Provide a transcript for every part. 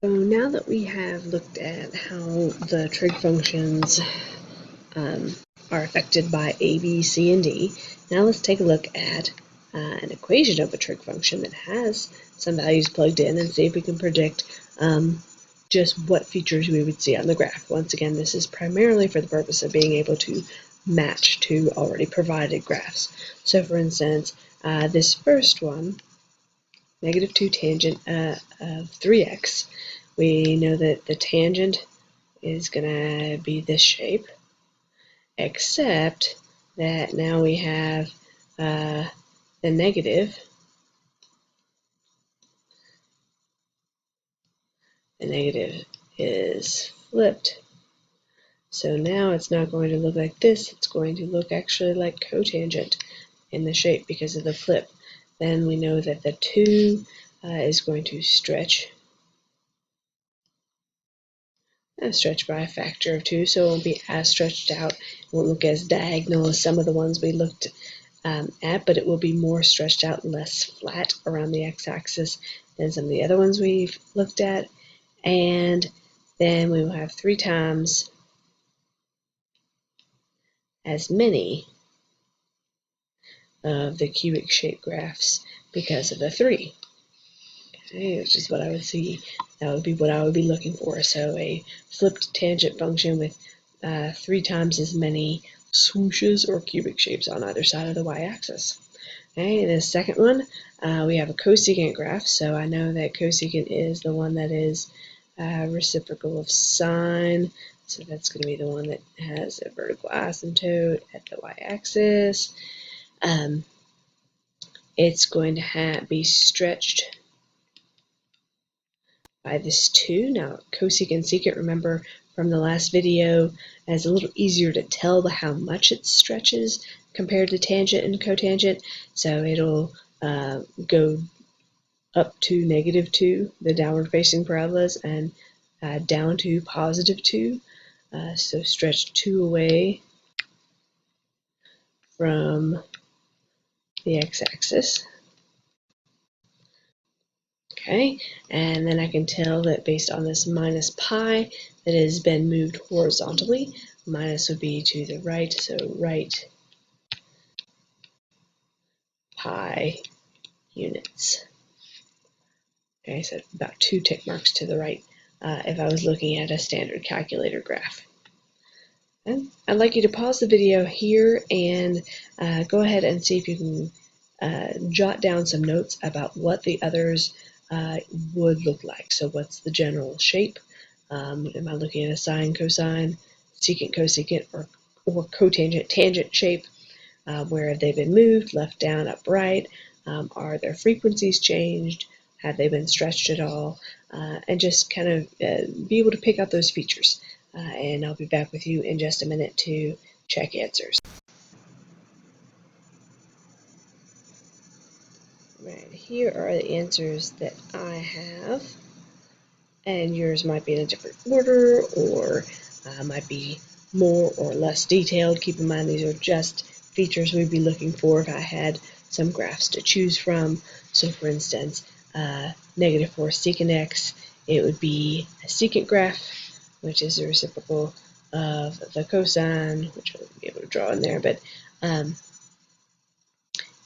So now that we have looked at how the trig functions are affected by A, B, C, and D, now let's take a look at an equation of a trig function that has some values plugged in and see if we can predict just what features we would see on the graph. Once again, this is primarily for the purpose of being able to match to already provided graphs. So for instance, this first one, -2 tangent of 3x, we know that the tangent is going to be this shape, except that now we have the negative. The negative is flipped. So now it's not going to look like this, it's going to look actually like cotangent in the shape because of the flip. Then we know that the 2 is going to stretch by a factor of 2, so it won't be as stretched out. It won't look as diagonal as some of the ones we looked at, but it will be more stretched out, less flat around the x-axis than some of the other ones we've looked at. And then we will have 3 times as many of the cubic shape graphs because of the 3. Okay, which is what I would see. That would be what I would be looking for. So a flipped tangent function with 3 times as many swooshes or cubic shapes on either side of the y-axis. Okay, the second one, we have a cosecant graph. So I know that cosecant is the one that is reciprocal of sine. So that's going to be the one that has a vertical asymptote at the y-axis. It's going to be stretched by this 2. Now, cosecant and secant, remember from the last video, is a little easier to tell how much it stretches compared to tangent and cotangent. So it'll go up to -2, the downward facing parabolas, and down to +2. So stretch 2 away from the x-axis. Okay, and then I can tell that based on this minus pi that has been moved horizontally, minus would be to the right, so right pi units. Okay, so about 2 tick marks to the right if I was looking at a standard calculator graph. And I'd like you to pause the video here and go ahead and see if you can jot down some notes about what the others would look like. So what's the general shape? Am I looking at a sine, cosine, secant, cosecant, or cotangent, tangent shape? Where have they been moved, left, down, up, right? Are their frequencies changed? Have they been stretched at all? And just kind of be able to pick out those features. And I'll be back with you in just a minute to check answers. Right, here are the answers that I have. And yours might be in a different order or might be more or less detailed. Keep in mind these are just features we'd be looking for if I had some graphs to choose from. So for instance, -4 secant x, it would be a secant graph, which is the reciprocal of the cosine, which I wouldn't be able to draw in there, but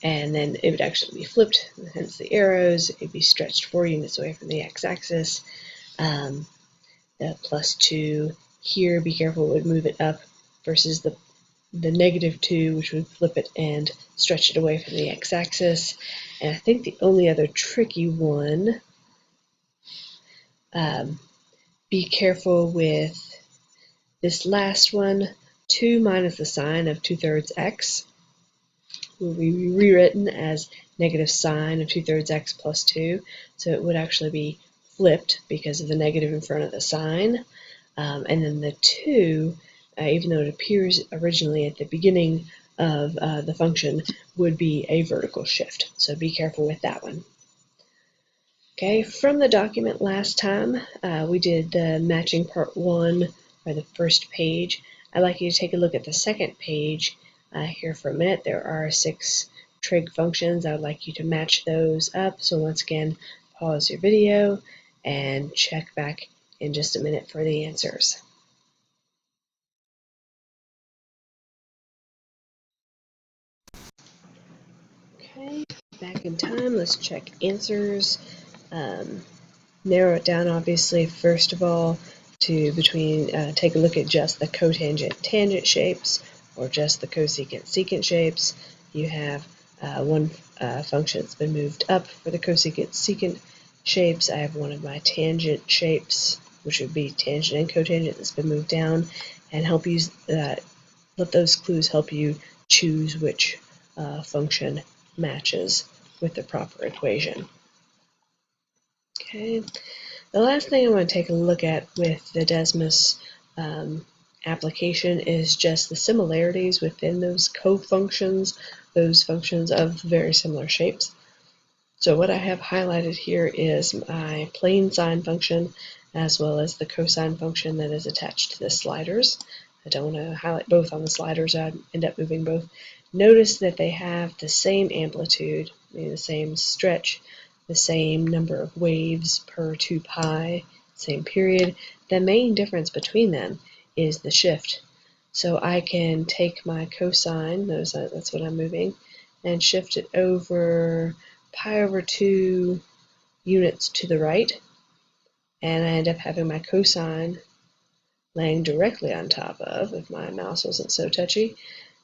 and then it would actually be flipped, hence the arrows. It'd be stretched 4 units away from the x-axis. The +2 here, be careful, it would move it up versus the -2, which would flip it and stretch it away from the x-axis. And I think the only other tricky one, be careful with this last one, 2 minus the sine of 2/3 x will be rewritten as negative sine of 2/3 x plus 2. So it would actually be flipped because of the negative in front of the sine. And then the 2, even though it appears originally at the beginning of the function, would be a vertical shift. So be careful with that one. Okay, from the document last time, we did the matching part 1, or the first page. I'd like you to take a look at the second page here for a minute. There are 6 trig functions. I would like you to match those up. So once again, pause your video and check back in just a minute for the answers. Okay, back in time, let's check answers. Narrow it down, obviously, first of all, to take a look at just the cotangent tangent shapes or just the cosecant secant shapes. You have one function that's been moved up for the cosecant secant shapes. I have one of my tangent shapes, which would be tangent and cotangent, that's been moved down, and let those clues help you choose which function matches with the proper equation. Okay. The last thing I want to take a look at with the Desmos application is just the similarities within those co-functions, those functions of very similar shapes. So what I have highlighted here is my plane sine function as well as the cosine function that is attached to the sliders. I don't want to highlight both on the sliders, I'd end up moving both. Notice that they have the same amplitude, meaning the same stretch, the same number of waves per 2 pi, same period. The main difference between them is the shift. So I can take my cosine, notice that's what I'm moving, and shift it over pi over 2 units to the right, and I end up having my cosine laying directly on top of, if my mouse wasn't so touchy,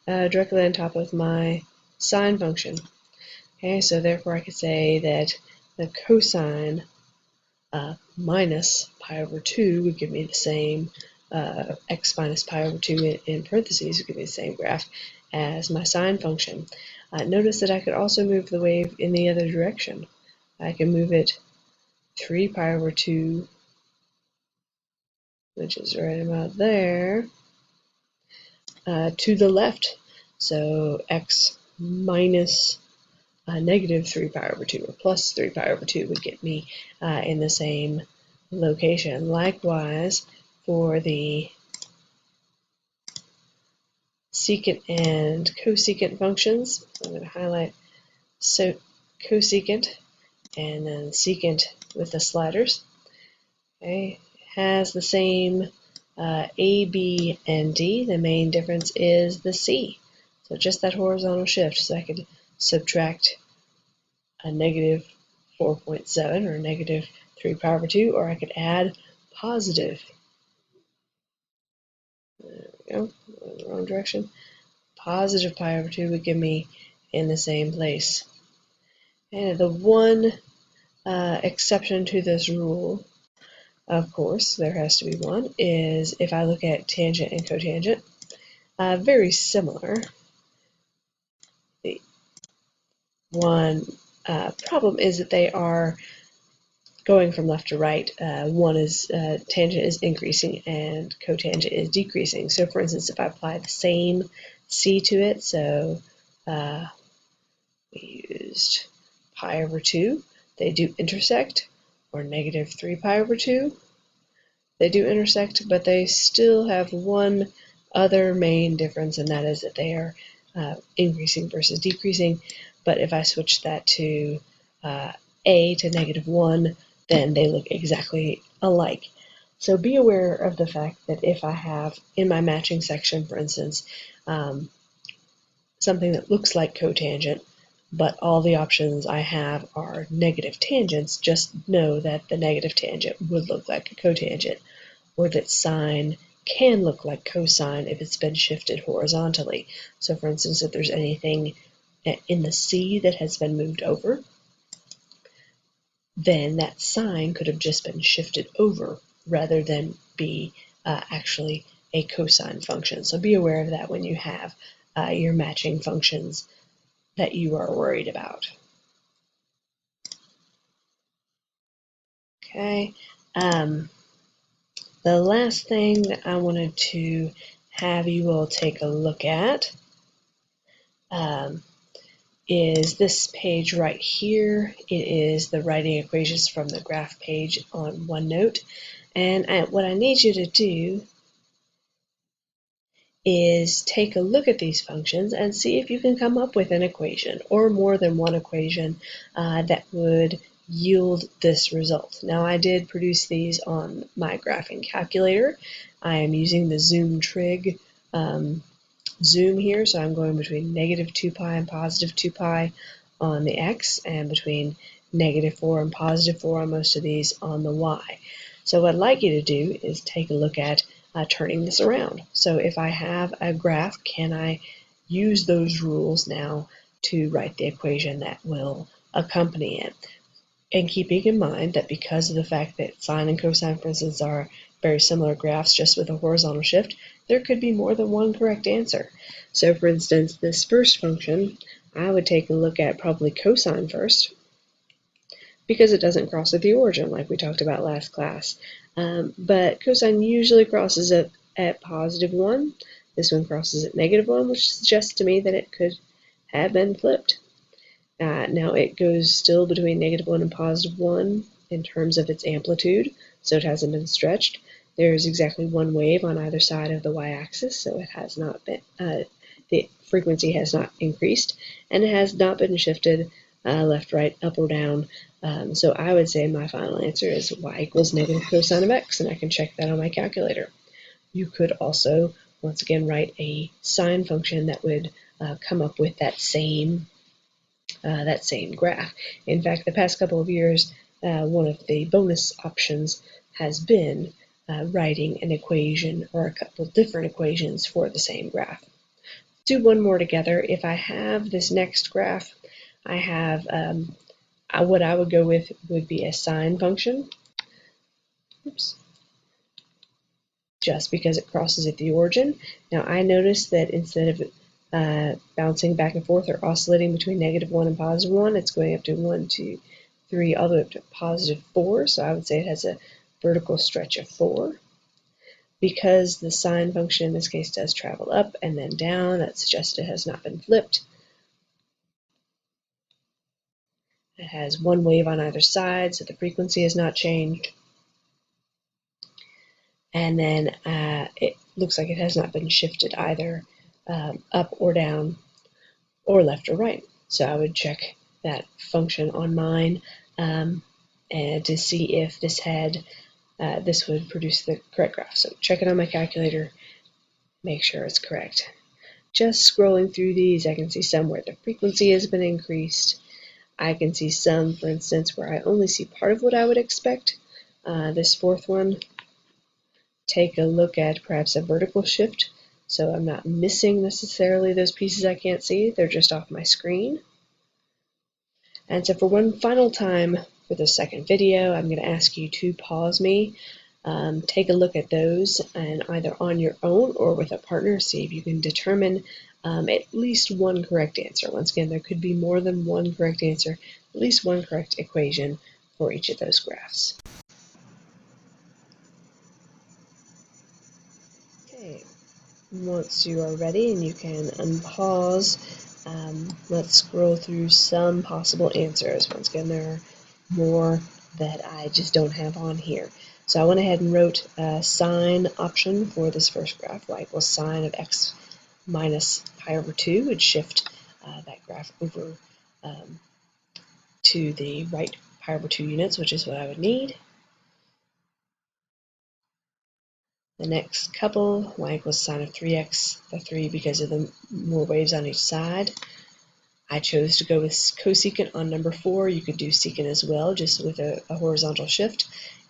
directly on top of my sine function. Okay, so therefore I could say that the cosine minus pi over 2 would give me the same, x minus pi over 2 in parentheses would give me the same graph as my sine function. Notice that I could also move the wave in the other direction. I can move it 3 pi over 2, which is right about there, to the left. So x minus negative 3 pi over 2 or plus 3 pi over 2 would get me in the same location. Likewise, for the secant and cosecant functions, I'm going to highlight cosecant and then secant with the sliders. Okay, has the same A, B, and D. The main difference is the C. So just that horizontal shift. So I could subtract a negative 4.7 or negative 3 pi over 2, or I could add positive. There we go, wrong direction. Positive pi over 2 would give me in the same place. And the one exception to this rule, of course, there has to be one, is if I look at tangent and cotangent, very similar. The one problem is that they are going from left to right. One is tangent is increasing and cotangent is decreasing. So for instance, if I apply the same c to it, so we used pi over 2, they do intersect, or negative 3 pi over 2, they do intersect, but they still have one other main difference, and that is that they are increasing versus decreasing. But if I switch that to a to negative 1, then they look exactly alike. So be aware of the fact that if I have in my matching section, for instance, something that looks like cotangent, but all the options I have are negative tangents, just know that the negative tangent would look like a cotangent, or that sine can look like cosine if it's been shifted horizontally. So for instance, if there's anything in the C that has been moved over, then that sine could have just been shifted over rather than be actually a cosine function. So be aware of that when you have your matching functions that you are worried about. Okay. The last thing that I wanted to have you all take a look at is this page right here. It is the writing equations from the graph page on OneNote. And what I need you to do is take a look at these functions and see if you can come up with an equation or more than one equation that would yield this result. Now I did produce these on my graphing calculator. I am using the zoom trig zoom here, so I'm going between negative 2 pi and positive 2 pi on the x, and between negative 4 and positive 4 on most of these on the y. So what I'd like you to do is take a look at turning this around. So if I have a graph, can I use those rules now to write the equation that will accompany it? And keeping in mind that because of the fact that sine and cosine, for instance, are very similar graphs just with a horizontal shift, there could be more than one correct answer. So for instance, this first function, I would take a look at probably cosine first, because it doesn't cross at the origin like we talked about last class. But cosine usually crosses at positive 1. This one crosses at negative 1, which suggests to me that it could have been flipped. Now it goes still between negative 1 and positive 1 in terms of its amplitude, so it hasn't been stretched. There's exactly one wave on either side of the y-axis, so it has not been, the frequency has not increased, and it has not been shifted left, right, up, or down. So I would say my final answer is y equals negative cosine of x, and I can check that on my calculator. You could also, once again, write a sine function that would come up with that same graph. In fact, the past couple of years, one of the bonus options has been writing an equation or a couple different equations for the same graph. Do one more together. If I have this next graph, I have what I would go with would be a sine function. Oops. Just because it crosses at the origin. Now I noticed that instead of bouncing back and forth or oscillating between negative 1 and positive 1, it's going up to 1, 2, 3, all the way up to positive 4. So I would say it has a vertical stretch of 4. Because the sine function in this case does travel up and then down, that suggests it has not been flipped. It has one wave on either side, so the frequency has not changed. And then it looks like it has not been shifted either up or down or left or right. So I would check that function on mine and to see if this had this would produce the correct graph. So check it on my calculator, make sure it's correct. Just scrolling through these, I can see some where the frequency has been increased. I can see some, for instance, where I only see part of what I would expect. This fourth one, take a look at perhaps a vertical shift. So I'm not missing necessarily those pieces I can't see. They're just off my screen. And so for one final time for the second video, I'm going to ask you to pause me, take a look at those, and either on your own or with a partner, see if you can determine at least one correct answer. Once again, there could be more than one correct answer, at least one correct equation for each of those graphs. Okay, once you are ready and you can unpause, let's scroll through some possible answers. Once again, there are more that I just don't have on here. So I went ahead and wrote a sine option for this first graph. Y equals sine of x minus pi over 2 would shift that graph over to the right pi over 2 units, which is what I would need. The next couple, y equals sine of 3x, the 3 because of the more waves on each side. I chose to go with cosecant on number 4. You could do secant as well, just with a horizontal shift,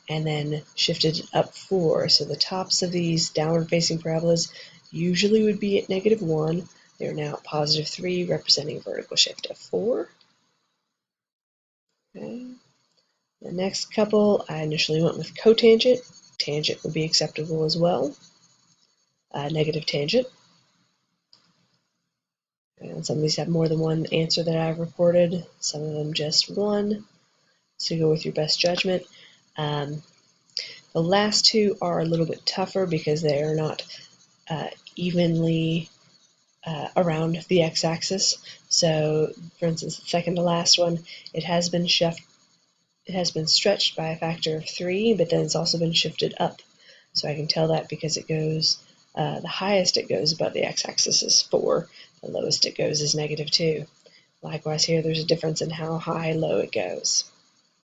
and then shifted up 4. So the tops of these downward facing parabolas usually would be at negative 1. They're now at positive 3, representing a vertical shift of 4. Okay. The next couple, I initially went with cotangent. Tangent would be acceptable as well. Negative tangent. And some of these have more than one answer that I've recorded, some of them just one. So go with your best judgment. The last two are a little bit tougher because they are not evenly around the x-axis. So, for instance, the second to last one, it has been stretched by a factor of 3, but then it's also been shifted up. So I can tell that because it goes, the highest it goes above the x-axis is 4, the lowest it goes is negative 2. Likewise here, there's a difference in how high low it goes.